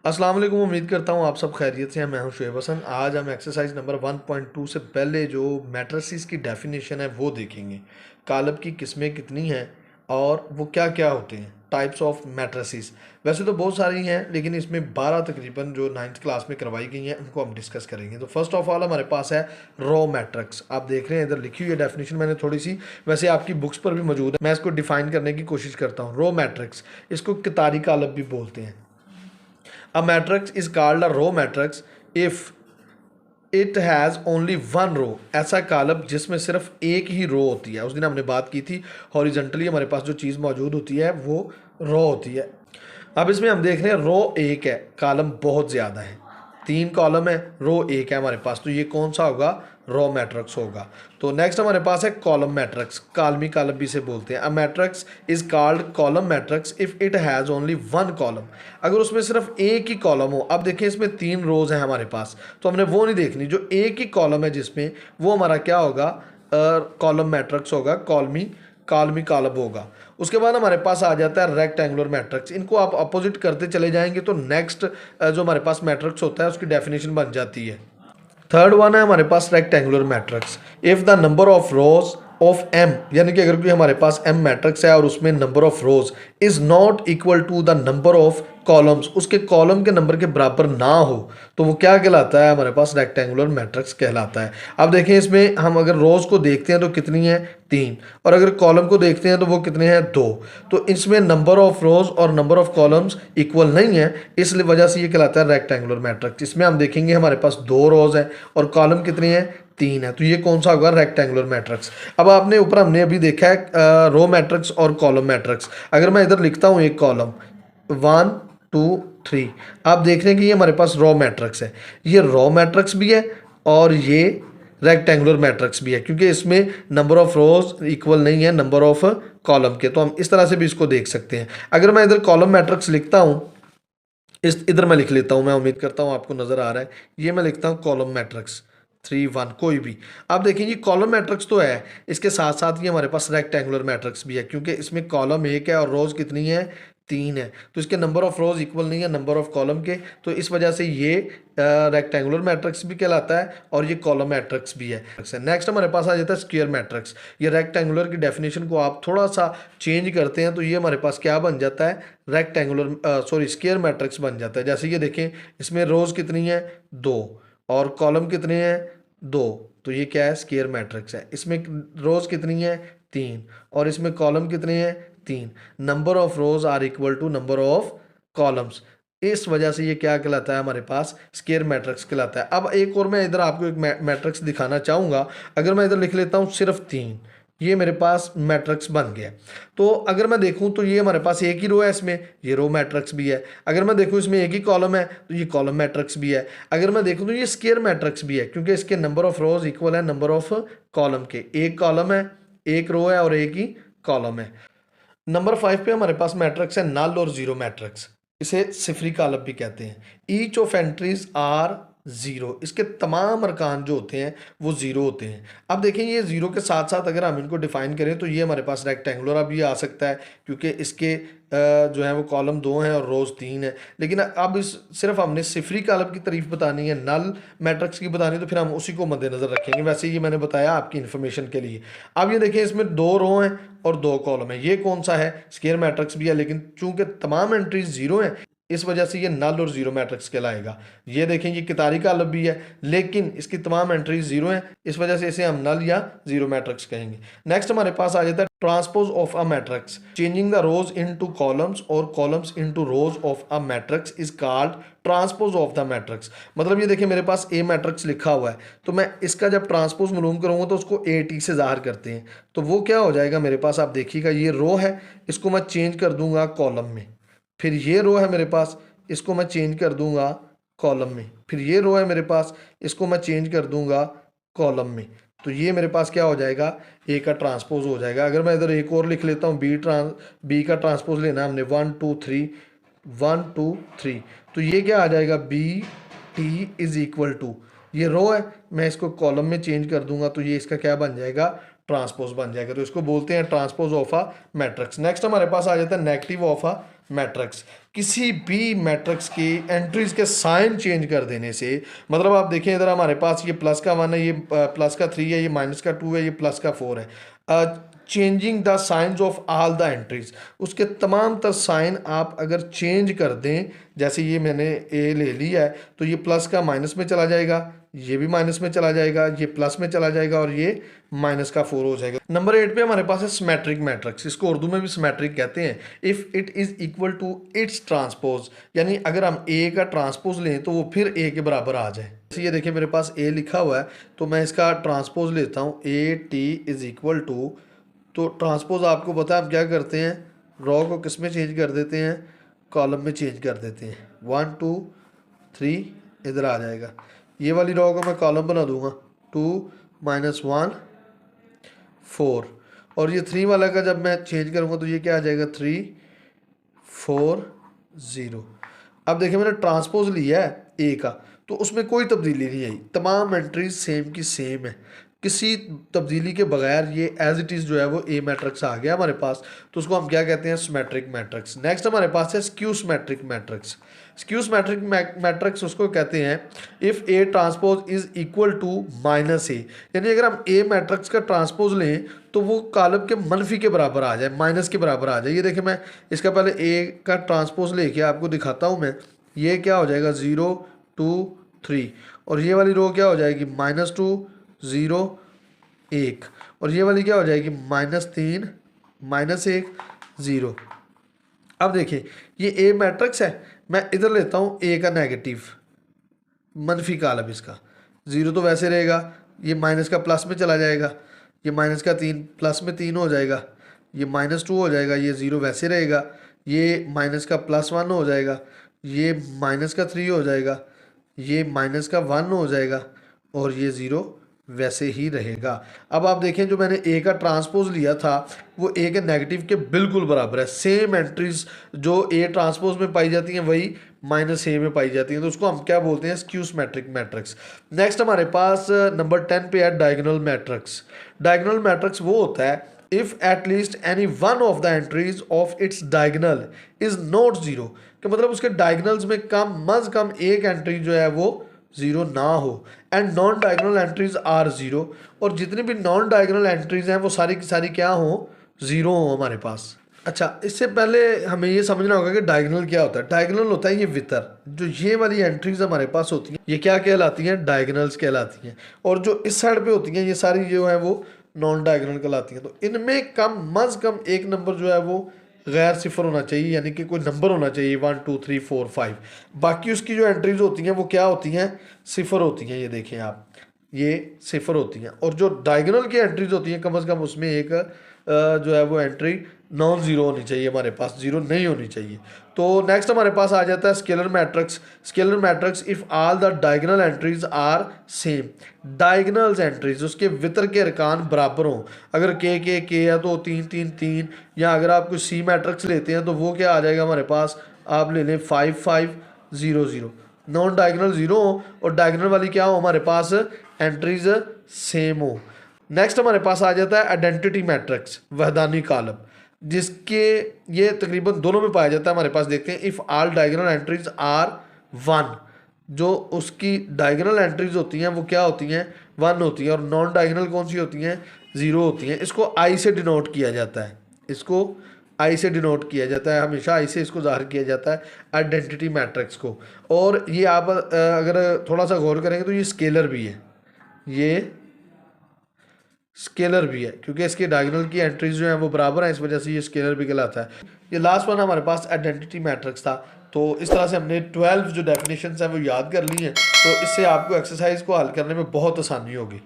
अस्सलाम वालेकुम। उम्मीद करता हूँ आप सब खैरियत से हैं। मैं हूँ शुएब हसन। आज हम एक्सरसाइज नंबर 1.2 से पहले जो मैट्रिसेस की डेफिनेशन है वो देखेंगे। कालब की किस्में कितनी हैं और वो क्या क्या होते हैं, टाइप्स ऑफ मैट्रिसेस। वैसे तो बहुत सारी हैं लेकिन इसमें 12 तकरीबन जो 9th क्लास में करवाई गई हैं उनको हम डिस्कस करेंगे। तो फर्स्ट ऑफ ऑल हमारे पास है रॉ मैट्रिक्स। आप देख रहे हैं इधर लिखी हुई है डेफिनेशन, मैंने थोड़ी सी वैसे आपकी बुक्स पर भी मौजूद है, मैं इसको डिफाइन करने की कोशिश करता हूँ। रॉ मैट्रिक्स, इसको कितारी कालब भी बोलते हैं। A matrix is called a row matrix if it has only one row. ऐसा कॉलम जिसमें सिर्फ एक ही रो होती है। उस दिन हमने बात की थी हॉरिजॉन्टली हमारे पास जो चीज़ मौजूद होती है वो रो होती है। अब इसमें हम देख रहे हैं रो एक है, कॉलम बहुत ज़्यादा है। 3 कॉलम है, रो एक है हमारे पास, तो ये कौन सा होगा? रो मैट्रिक्स होगा। तो नेक्स्ट हमारे पास है कॉलम मैट्रिक्स, कालमी कॉलम भी से बोलते हैं। अ matrix is called column matrix if it has only one column. अगर उसमें सिर्फ एक ही कॉलम हो। अब देखिए इसमें 3 रोज हैं हमारे पास, तो हमने वो नहीं देखनी। जो एक ही कॉलम है जिसमें, वो हमारा क्या होगा? कॉलम मैट्रिक्स होगा, कालमी कॉलम होगा। उसके बाद हमारे पास आ जाता है रेक्टेंगुलर मैट्रिक्स। इनको आप अपोजिट करते चले जाएंगे तो नेक्स्ट जो हमारे पास मैट्रिक्स होता है उसकी डेफिनेशन बन जाती है। थर्ड वन है हमारे पास rectangular matrix. If the number of rows of M, यानी कि अगर कोई हमारे पास एम मैट्रिक्स है और उसमें number of rows is not equal to the number of columns, उसके कॉलम के नंबर के बराबर ना हो, तो वो क्या कहलाता है? हमारे पास रेक्टेंगुलर मैट्रिक्स कहलाता है। अब देखें इसमें हम अगर रोज को देखते हैं तो कितनी है? 3। और अगर कॉलम को देखते हैं तो वो कितने हैं? 2। तो इसमें नंबर ऑफ रोज और नंबर ऑफ कॉलम्स इक्वल नहीं है, इसलिए वजह से ये कहलाता है रेक्टेंगुलर मैट्रिक्स। इसमें हम देखेंगे हमारे पास 2 रोज हैं और कॉलम कितने हैं? 3 है। तो ये कौन सा होगा? Rectangular matrix. अब आपने ऊपर हमने अभी देखा है रो मैट्रिक्स और कॉलम मैट्रिक्स। अगर मैं इधर लिखता हूँ एक कॉलम 1 2 3, आप देख रहे हैं कि ये हमारे पास रॉ मैट्रिक्स है। ये रॉ मैट्रिक्स भी है और ये रेक्टेंगुलर मैट्रिक्स भी है, क्योंकि इसमें नंबर ऑफ रोज इक्वल नहीं है नंबर ऑफ कॉलम के। तो हम इस तरह से भी इसको देख सकते हैं। अगर मैं इधर कॉलम मैट्रिक्स लिखता हूँ, इस इधर मैं लिख लेता हूँ, मैं उम्मीद करता हूँ आपको नजर आ रहा है। ये मैं लिखता हूँ कॉलम मैट्रिक्स 3 1 कोई भी। आप देखिए ये कॉलम मैट्रिक्स तो है, इसके साथ साथ ये हमारे पास रेक्टेंगुलर मैट्रिक्स भी है, क्योंकि इसमें कॉलम एक है और रोज कितनी है? 3 है। तो इसके नंबर ऑफ रोज इक्वल नहीं है नंबर ऑफ कॉलम के, तो इस वजह से ये रेक्टेंगुलर मैट्रिक्स भी कहलाता है और ये कॉलम मैट्रिक्स भी है। नेक्स्ट हमारे पास आ जाता है स्क्वायर मैट्रिक्स। ये रेक्टेंगुलर की डेफिनेशन को आप थोड़ा सा चेंज करते हैं तो ये हमारे पास क्या बन जाता है? स्क्वायर मैट्रिक्स बन जाता है। जैसे ये देखें, इसमें रोज कितनी है? 2 और कॉलम कितने हैं? 2। तो ये क्या है? स्क्वायर मैट्रिक्स है। इसमें रोज कितनी है? 3 और इसमें कॉलम कितने हैं? 3। Number of rows are equal to number of columns, इस वजह से ये क्या कहलाता है? हमारे पास स्क्वायर मैट्रिक्स कहलाता है। अब एक और मैं इधर आपको एक मैट्रिक्स दिखाना चाहूँगा। अगर मैं इधर लिख लेता हूँ सिर्फ 3, ये मेरे पास मैट्रिक्स बन गया। तो अगर मैं देखूं तो ये हमारे पास एक ही रो है, इसमें ये रो मैट्रिक्स भी है। अगर मैं देखूं इसमें एक ही कॉलम है तो ये कॉलम मैट्रिक्स भी है। अगर मैं देखूं तो ये स्क्वायर मैट्रिक्स भी है, क्योंकि इसके नंबर ऑफ रोज इक्वल है नंबर ऑफ कॉलम के। एक कॉलम है, एक रो है और एक ही कॉलम है। नंबर 5 पे हमारे पास मैट्रिक्स है नल और जीरो मैट्रिक्स। इसे सिफरी कॉलम भी कहते हैं। Each of entries are zero, इसके तमाम अरकान जो होते हैं वो जीरो होते हैं। अब देखें ये जीरो के साथ साथ अगर हम इनको डिफाइन करें तो ये हमारे पास रेक्टेंगुलर भी आ सकता है, क्योंकि इसके जो है वो कॉलम 2 हैं और रोज 3 है। लेकिन अब इस सिर्फ हमने सिफरी कॉलम की तारीफ बतानी है, नल मैट्रिक्स की बतानी है, तो फिर हम उसी को मद्देनजर रखेंगे। वैसे ये मैंने बताया आपकी इन्फॉर्मेशन के लिए। अब ये देखें इसमें 2 रो हैं और 2 कॉलम है। ये कौन सा है? स्क्वायर मैट्रिक्स भी है, लेकिन चूंकि तमाम एंट्रीज जीरो हैं इस वजह से ये नल और जीरो मैट्रिक्स कहलाएगा। ये देखें ये कितारी कॉलम भी है, लेकिन इसकी तमाम एंट्रीज जीरो हैं, इस वजह से इसे हम नल या जीरो मैट्रिक्स कहेंगे। नेक्स्ट हमारे पास आ जाता है transpose of a matrix. Changing the rows into columns और columns into rows of a matrix is called transpose of the matrix. मतलब ये देखिए मेरे पास ए मैट्रिक्स लिखा हुआ है, तो मैं इसका जब ट्रांसपोज मालूम करूंगा तो उसको ए टी से ज़ाहिर करते हैं। तो वो क्या हो जाएगा मेरे पास? आप देखिएगा ये रो है, इसको मैं चेंज कर दूंगा कॉलम में। फिर ये रो है मेरे पास, इसको मैं चेंज कर दूंगा कॉलम में। फिर ये रो है मेरे पास, इसको मैं चेंज कर दूंगा कॉलम में। तो ये मेरे पास क्या हो जाएगा? ए का ट्रांसपोज हो जाएगा। अगर मैं इधर एक और लिख लेता हूँ बी का ट्रांसपोज लेना है हमने 1 2 3 1 2 3, तो ये क्या आ जाएगा? B T is equal to, ये रो है, मैं इसको कॉलम में चेंज कर दूंगा तो ये इसका क्या बन जाएगा? ट्रांसपोज बन जाएगा। तो इसको बोलते हैं transpose of a matrix. Next हमारे पास आ जाता है नेगेटिव ऑफ अ मैट्रिक्स, किसी भी मैट्रिक्स की एंट्रीज के साइन चेंज कर देने से, मतलब आप देखें इधर हमारे पास ये प्लस का 1 है, ये प्लस का 3 है, ये माइनस का 2 है, ये प्लस का 4 है। Changing the science of all the entries, उसके तमाम तर साइन आप अगर चेंज कर दें, जैसे ये मैंने ए ले लिया है तो ये प्लस का माइनस में चला जाएगा, ये भी माइनस में चला जाएगा, ये प्लस में चला जाएगा और ये माइनस का 4 हो जाएगा। नंबर 8 पे हमारे पास है सिमेट्रिक मैट्रिक्स, इसको उर्दू में भी सिमेट्रिक कहते हैं। If it is equal to its transpose, यानी अगर हम ए का ट्रांसपोज लें तो वो फिर ए के बराबर आ जाए। जैसे ये देखिए मेरे पास ए लिखा हुआ है तो मैं इसका ट्रांसपोज लेता हूँ, A T is equal to, तो ट्रांसपोज आपको पता है आप क्या करते हैं, रॉ को किस में चेंज कर देते हैं, कॉलम में चेंज कर देते हैं। 1 2 3 इधर आ जाएगा, ये वाली रॉ को मैं कॉलम बना दूंगा, 2 -1 4, और ये 3 वाला का जब मैं चेंज करूंगा तो ये क्या आ जाएगा, 3 4 0। अब देखिए मैंने ट्रांसपोज लिया है ए का तो उसमें कोई तब्दीली नहीं आई, तमाम एंट्रीज सेम की सेम है, किसी तब्दीली के बगैर ये एज इट इज़ जो है वो ए मैट्रिक्स आ गया हमारे पास, तो उसको हम क्या कहते हैं, सिमेट्रिक मैट्रिक्स। नेक्स्ट हमारे पास है skew symmetric matrix. Skew symmetric matrix उसको कहते हैं if A transpose is equal to minus A, यानी अगर हम ए मैट्रिक्स का ट्रांसपोज लें तो वो कॉलम के मनफी के बराबर आ जाए, माइनस के बराबर आ जाए। ये देखिए मैं इसका पहले ए का ट्रांसपोज लेके आपको दिखाता हूँ मैं, ये क्या हो जाएगा 0 2 3, और ये वाली रो क्या हो जाएगी -2 0 1, और ये वाली क्या हो जाएगी -3 -1 0। अब देखिए ये ए मैट्रिक्स है, मैं इधर लेता हूँ ए का नेगेटिव मनफी कॉलम, इसका 0 तो वैसे रहेगा, ये माइनस का प्लस में चला जाएगा, ये माइनस का 3 प्लस में 3 हो जाएगा, ये -2 हो जाएगा, ये 0 वैसे रहेगा, ये माइनस का +1 हो जाएगा, ये माइनस का 3 हो जाएगा, ये माइनस का 1 हो जाएगा, और ये 0 वैसे ही रहेगा। अब आप देखें जो मैंने ए का ट्रांसपोज लिया था वो ए के नेगेटिव के बिल्कुल बराबर है, सेम एंट्रीज जो ए ट्रांसपोज में पाई जाती हैं वही माइनस ए में पाई जाती हैं, तो उसको हम क्या बोलते हैं, स्क्यू सिमेट्रिक मैट्रिक्स। नेक्स्ट हमारे पास नंबर 10 पे है डायगोनल मैट्रिक्स। डायगोनल मैट्रिक्स वो होता है if at least any one of the entries of its diagonal is not zero, कि मतलब उसके डायगोनल्स में कम अज कम एक एंट्री जो है वो जीरो ना हो, and non diagonal entries are zero, और जितनी भी नॉन डायगोनल एंट्रीज हैं वो सारी की सारी क्या हो, जीरो हो हमारे पास। अच्छा, इससे पहले हमें ये समझना होगा कि डायगोनल क्या होता है। डायगोनल होता है ये वितर, जो ये वाली एंट्रीज हमारे पास होती हैं ये क्या कहलाती हैं, डायगोनल्स कहलाती हैं, और जो इस साइड पे होती हैं ये सारी जो है वो नॉन डायगोनल कहलाती हैं। तो इनमें कम अज कम एक नंबर जो है वो गैर सिफर होना चाहिए, यानी कि कोई नंबर होना चाहिए 1 2 3 4 5, बाकी उसकी जो एंट्रीज होती हैं वो क्या होती हैं, सिफर होती हैं। ये देखें आप, ये सिफर होती हैं, और जो डायगोनल की एंट्रीज होती हैं कम से कम उसमें एक जो है वो एंट्री नॉन ज़ीरो होनी चाहिए, हमारे पास ज़ीरो नहीं होनी चाहिए। तो नेक्स्ट हमारे पास आ जाता है scalar matrix. Scalar matrix if all the diagonal entries are same, diagonals entries उसके वितर के अरकान बराबर हों, अगर के है तो 3 3 3, या अगर आप कोई सी मैट्रिक्स लेते हैं तो वो क्या आ जाएगा हमारे पास, आप ले लें 5 5 0 0, नॉन डायगोनल ज़ीरो हो और डायगोनल वाली क्या हो हमारे पास, एंट्रीज सेम हो। नेक्स्ट हमारे पास आ जाता है आइडेंटिटी मैट्रिक्स, वहदानी कॉलम, जिसके ये तकरीबन दोनों में पाया जाता है हमारे पास। देखते हैं if all diagonal entries are 1, जो उसकी डायगोनल एंट्रीज होती हैं वो क्या होती हैं, 1 होती हैं, और नॉन डायगोनल कौन सी होती हैं, 0 होती हैं। इसको आई से डिनोट किया जाता है, इसको आई से डिनोट किया जाता है, हमेशा आई से इसको ज़ाहिर किया जाता है आइडेंटिटी मैट्रिक्स को। और ये आप अगर थोड़ा सा गौर करेंगे तो ये स्केलर भी है, ये स्केलर भी है, क्योंकि इसके डायगोनल की एंट्रीज जो हैं वो बराबर हैं, इस वजह से ये स्केलर भी कहलाता है। ये लास्ट वन हमारे पास आइडेंटिटी मैट्रिक्स था। तो इस तरह से हमने 12 जो डेफिनेशंस हैं वो याद कर ली हैं, तो इससे आपको एक्सरसाइज को हल करने में बहुत आसानी होगी।